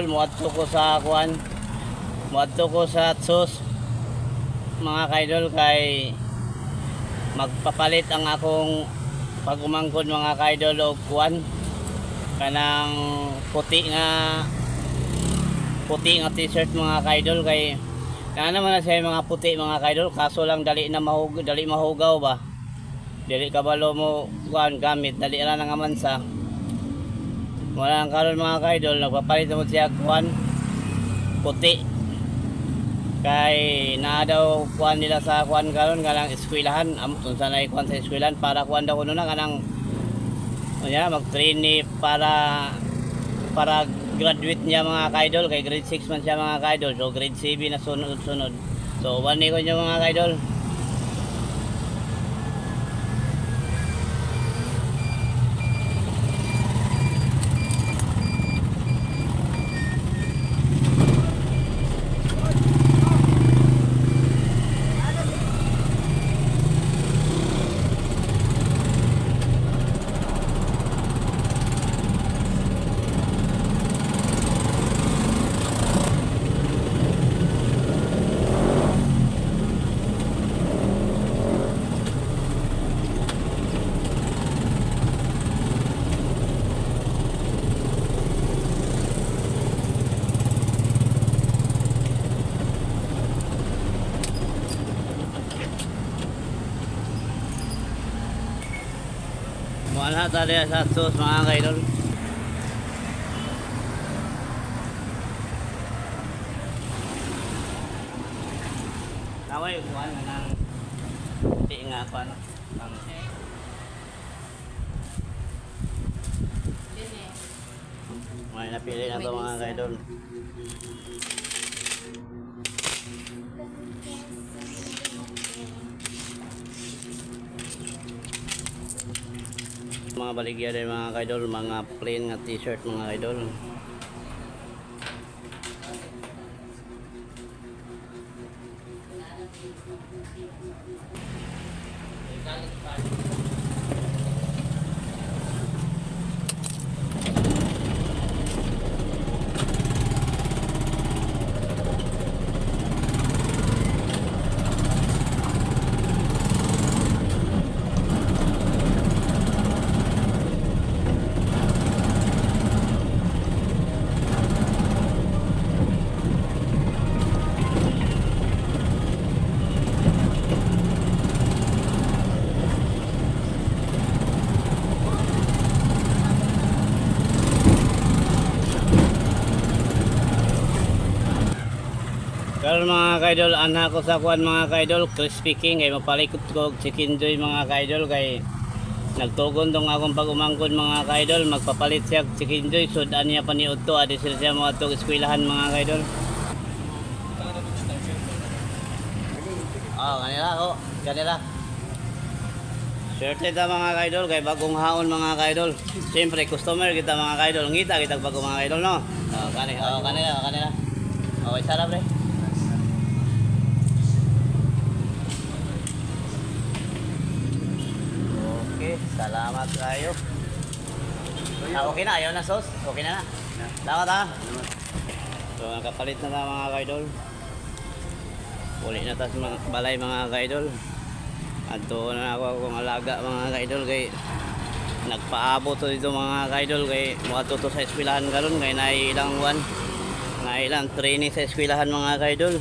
Muadto ko sa kuan, muadto ko sa Tsus mga kaidol kay magpapalit ang akong pag-umangkod mga kaidol og kuan kanang puti nga t-shirt mga kaidol kay naman na siya mga puti mga kaidol kaso lang dali mahugaw ba, dili kabalo mo kuan gamit, dali ra nga mansa. Wala ang karon mga kaidol, nagpapalit mo siya kuan puti kay naa daw kuan nila sa kuan karon kanang eskwelahan unsa na kuan sa eskwelahan para kuan daw kuno na kanang mag-trainee para graduate niya mga kaidol kay grade 6 man siya mga kaidol, so grade 7 na sunod. So wani ko niyo mga kaidol. Wala tali sa Tsus mga kaidol. Naway kuan nang puti nga pa no. May napili na to mga kaidol. Mga baligya din mga kaidol, mga plain nga t-shirt mga kaidol. Karon mga kaidol, ana ko sa kuan mga kaidol, crispy king kay mapalikot ko chicken joy mga kaidol kay nagtugon dong akong pag-umangkod mga kaidol, magpapalit siya chicken joy sud aniya pa ni udto adi sila siya mga tug eskwelahan mga kaidol. Kanila. Swerte ta mga kaidol kay bagong haon mga kaidol. Siyempre customer kita mga kaidol, ngita kita bago mga kaidol no. Kanila. Okay, sarap re. Salamat kayo. Okay na, ayaw na sauce. Okay na. Salamat ha. So nakapalit na ta mga kaidol. Uli na ta sa balay mga kaidol. Adto na ako akong alaga mga kaidol kay nagpaabot to dito mga kaidol kay mukadto sa eskwelahan karon kay nailang training sa eskwelahan mga kaidol.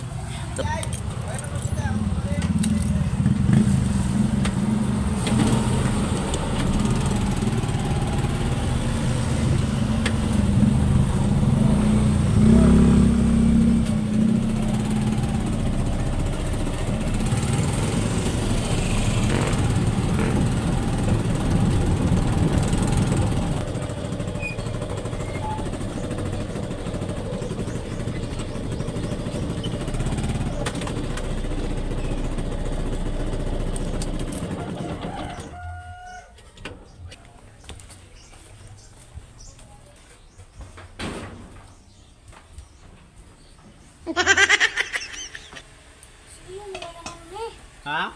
Ha?